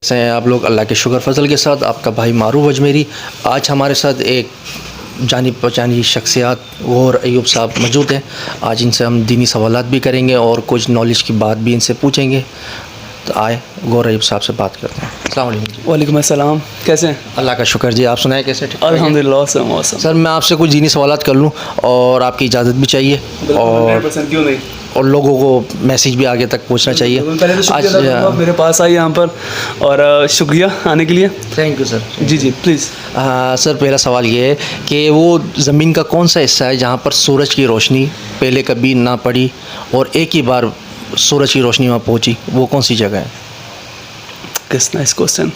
कैसे हैं आप लोग? अल्लाह के शुक्र फजल के साथ आपका भाई मारूफ अजमेरी। आज हमारे साथ एक जानी पहचानी शख्सियत गौहर अयूब साहब मौजूद हैं। आज इनसे हम दीनी सवालात भी करेंगे और कुछ नॉलेज की बात भी इनसे पूछेंगे। तो आए गौहर अयूब साहब से बात करते हैं। अस्सलाम वालेकुम। वालेकुम अस्सलाम, कैसे हैं? अल्लाह का शुक्र जी, आप सुनाएं कैसे? ठीक ठाक हैं? अल्हम्दुलिल्लाह सब मौसम। सर मैं आपसे कुछ दीनी सवालात कर लूँ और आपकी इजाज़त भी चाहिए और 100% क्यों नहीं। और लोगों को मैसेज भी आगे तक पहुंचना चाहिए। पहले तो शुक्रिया अदा करूंगा मेरे पास आए यहाँ पर, और शुक्रिया आने के लिए। Thank you sir. जी जी प्लीज़। सर पहला सवाल ये है कि वो ज़मीन का कौन सा हिस्सा है जहाँ पर सूरज की रोशनी पहले कभी ना पड़ी और एक ही बार सूरज की रोशनी वहाँ पहुँची, वो कौन सी जगह है? किस नाइस क्वेश्चन।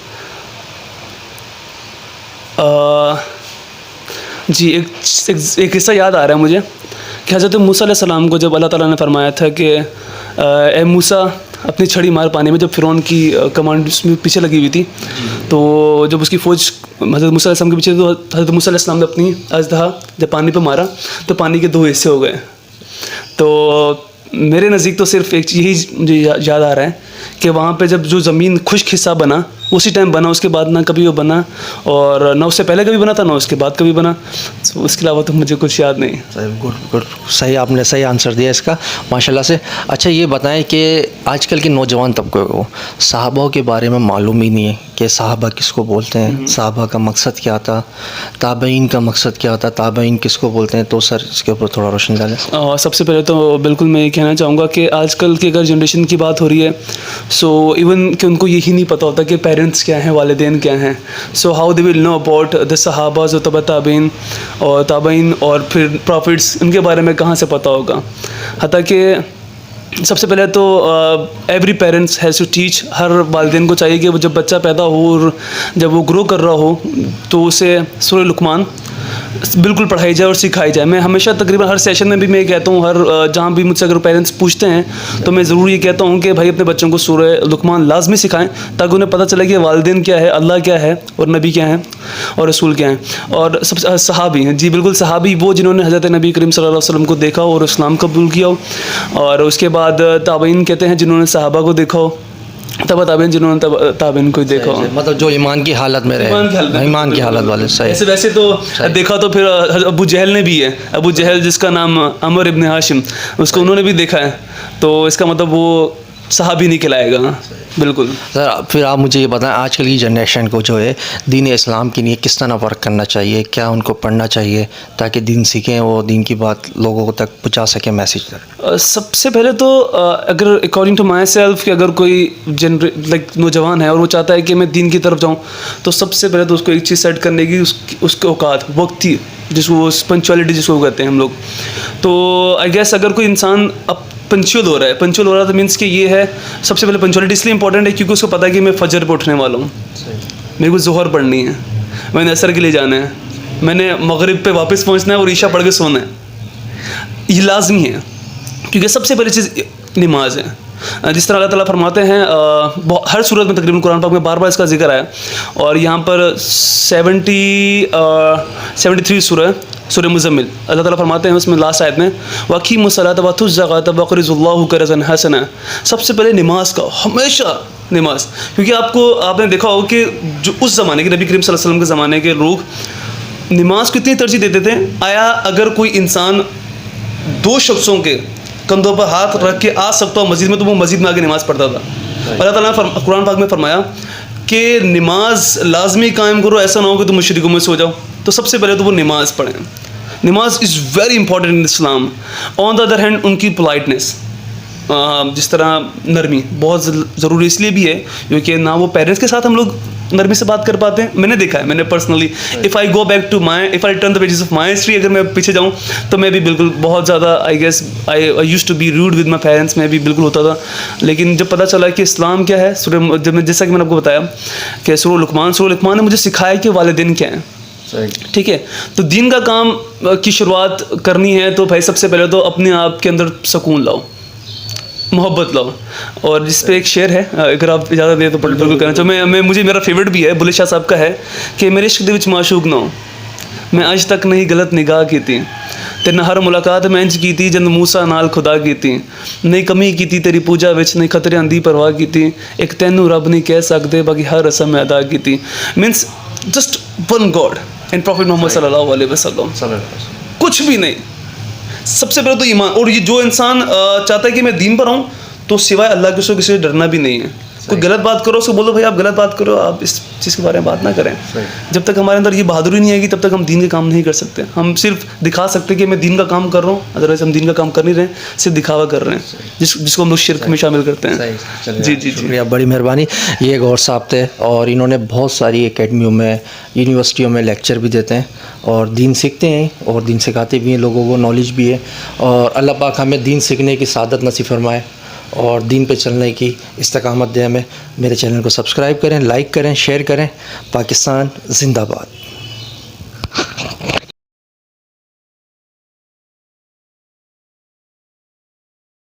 जी एक किस्सा याद आ रहा है मुझे कि हज़रत मूसा अलैहि सलाम को जब अल्लाह ताला ने फरमाया था कि ए मूसा अपनी छड़ी मार पानी में, जब फ़िरौन की कमांड उसमें पीछे लगी हुई थी, तो जब उसकी फ़ौज हज़रत मूसा अलैहि सलाम के पीछे, तो हज़रत मूसा अलैहि सलाम ने अपनी अजदहा जब पानी पे मारा तो पानी के 2 हिस्से हो गए। तो मेरे नज़दीक तो सिर्फ एक यही मुझे याद आ रहा है कि वहाँ पे जब जो ज़मीन खुश्क हिस्सा बना उसी टाइम बना, उसके बाद ना कभी वो बना और ना उससे पहले कभी बना था ना उसके बाद कभी बना। तो उसके अलावा तो मुझे कुछ याद नहीं। गुड गुड, सही, आपने सही आंसर दिया इसका माशाल्लाह से। अच्छा ये बताएं कि आजकल के नौजवान तबके को सहाबा के बारे में मालूम ही नहीं है कि सहाबा किसको बोलते हैं, सहाबा का मकसद क्या था, ताबईन का मकसद क्या था, ताबईन किसको बोलते हैं। तो सर इसके ऊपर थोड़ा रोशनी डालें। सबसे पहले तो बिल्कुल मैं ये कहना चाहूँगा कि आजकल की अगर जनरेशन की बात हो रही है, सो इवन कि उनको यही नहीं पता होता कि पेरेंट्स क्या हैं, वालिदैन क्या हैं। So how they will know about the सहाबाज़ और ताबईन और ताबईन और फिर प्रॉफिट्स, उनके बारे में कहाँ से पता होगा। हत्ता कि सबसे पहले तो every parents has to teach, हर वालिदैन को चाहिए कि वो जब बच्चा पैदा हो और जब वो ग्रो कर रहा हो तो उसे सूरह लुक़मान बिल्कुल पढ़ाई जाए और सिखाई जाए। मैं हमेशा तकरीबन हर सेशन में भी मैं कहता हूँ, हर जहाँ भी मुझसे अगर पेरेंट्स पूछते हैं तो मैं ज़रूर ये कहता हूँ कि भाई अपने बच्चों को सूरह लुक़मान लाजमी सिखाएं, ताकि उन्हें पता चले कि वालिदैन क्या है, अल्लाह क्या है और नबी क्या है और रसूल क्या है। और सब सहाबी हैं, जी बिल्कुल सहाबी वो जिन्होंने हज़रत नबी करीम सल्लल्लाहु अलैहि वसल्लम को देखा और इस्लाम कबूल किया हो। और उसके बाद ताबईन कहते हैं जिन्होंने सहाबा को देखा हो, तब ताबईन जिन्होंने ताबईन को देखा हो, मतलब जो ईमान की हालत में रहे, ईमान की हालत वाले। सही। वैसे तो देखा तो फिर अबू जहल ने भी है, अबू जहल जिसका नाम अमर इब्न हाशिम, उसको उन्होंने भी देखा है, तो इसका मतलब वो सहाबी नहीं कहलाएगा। बिल्कुल सर फिर आप मुझे ये बताएं आजकल की जनरेशन को जो है दीन इस्लाम के लिए किस तरह वर्क करना चाहिए, क्या उनको पढ़ना चाहिए ताकि दीन सीखें, वो दीन की बात लोगों तक पहुंचा सकें, मैसेज तक? सबसे पहले तो अगर अकॉर्डिंग टू माई सेल्फ कि अगर कोई नौजवान है और वो चाहता है कि मैं दीन की तरफ जाऊँ, तो सबसे पहले तो उसको एक चीज़ सेट करने की उसके औकात वक्त थी, जिसको पंचुअलिटी जिसको कहते हैं हम लोग। तो आई गेस अगर कोई इंसान अब पंचुअल हो रहा है तो मीन्स कि ये है, सबसे पहले पंचुअलिटी इसलिए इंपॉर्टेंट है क्योंकि उसको पता है कि मैं फजर पे उठने वाला हूँ, मेरे को ज़ोहर पढ़नी है, मैंने असर के लिए जाना है, मैंने मगरिब पे वापस पहुँचना है और ईशा पढ़ के सोना है। ये लाजमी है क्योंकि सबसे पहली चीज़ नमाज है। जिस तरह अल्लाह ताला फरमाते हैं हर सूरत में तकरीबन कुरान पाक में बार बार इसका जिक्र आया, और यहाँ पर 73 सूरह मुज़म्मिल अल्लाह ताला फरमाते हैं उसमें लास्ट आयत में वक़ीमुस्सलात वआतुज़ ज़कात वक़रिज़ुल्लाहु क़र्ज़न हसना। सबसे पहले नमाज का, हमेशा नमाज, क्योंकि आपने देखा होगा कि जो उस ज़माने के नबी करीम सल्लल्लाहु अलैहि वसल्लम के ज़माने के लोग नमाज को इतनी तरजीह देते थे, आया अगर कोई इंसान 2 शख्सों के कंधों पर हाथ रख के आ सकता हो मस्जिद में, तो वो मस्जिद में आके नमाज़ पढ़ता था। अल्लाह ताला ने कुरान पाक में फरमाया कि नमाज लाजमी कायम करो, ऐसा ना हो कि तुम मुशरिकों में सो जाओ। तो सबसे पहले तो वो नमाज पढ़ें। नमाज is very important in Islam. On the other hand उनकी पोलाइटनेस, जिस तरह नरमी बहुत ज़रूरी इसलिए भी है क्योंकि ना वो पेरेंट्स के साथ हम लोग नरमी से बात कर पाते हैं। मैंने देखा है, मैंने personally if I turn the pages of my history, अगर मैं पीछे जाऊँ तो मैं भी बिल्कुल बहुत ज़्यादा I used to be rude with my parents, मैं भी बिल्कुल होता था। लेकिन जब पता चला कि इस्लाम क्या है, जैसा कि मैंने आपको बताया कि सूरह लुक़मान ने मुझे सिखाया कि वालिदैन क्या हैं। ठीक है, तो दीन का काम की शुरुआत करनी है तो भाई सबसे पहले तो अपने आप के अंदर सुकून लाओ, मोहब्बत लाओ। और जिस पे एक शेर है, अगर आप इजाज़त दें तो बिल्कुल करना चाहूँ मुझे मेरा फेवरेट भी है, बुल्ले शाह साहब का है कि मेरे इश्क दे विच माशूक ना हो, मैं आज तक नहीं गलत निगाह की थी, تیرے ہر ملاقات میں انج کی تھی جن موسیٰ نال خدا کی تھی نہیں کمی کی تھی تیری پوجا وچ نہیں خطرے اندھی پرواہ کی تھی ایک تینوں رب نہیں کہہ سکتے باقی ہر رسم میں ادا کی تھی means just one God and prophet Muhammad صلی اللہ علیہ وسلم کچھ بھی نہیں. سب سے پہلے تو ایمان. اور یہ جو انسان چاہتا ہے کہ میں دین پر آؤں تو سوائے اللہ کے اس کو کسی سے ڈرنا بھی نہیں ہے. کوئی غلط بات کرو اس کو بولو بھائی آپ غلط بات کرو, آپ اس چیز کے بارے میں بات نہ کریں. جب تک ہمارے اندر یہ بہادری نہیں آئے گی تب تک ہم دین کے کام نہیں کر سکتے. ہم صرف دکھا سکتے کہ میں دین کا کام کر رہا ہوں, ادروائز ہم دین کا کام کر نہیں رہے, صرف دکھاوا کر رہے ہیں جس کو ہم لوگ شرک میں شامل کرتے ہیں. جی جی شکریہ, بڑی مہربانی. یہ ایک اور صاحب تھے اور انہوں نے بہت ساری اکیڈمیوں میں یونیورسٹیوں میں لیکچر بھی دیتے ہیں اور دین سیکھتے ہیں اور دین سکھاتے بھی ہیں, لوگوں کو نالج بھی ہے. اور اللہ پاک ہمیں دین سیکھنے کی سعادت نصیب فرمائے اور دین پہ چلنے کی استقامت دے ہمیں. میرے چینل کو سبسکرائب کریں, لائک کریں, شیئر کریں. پاکستان زندہ باد.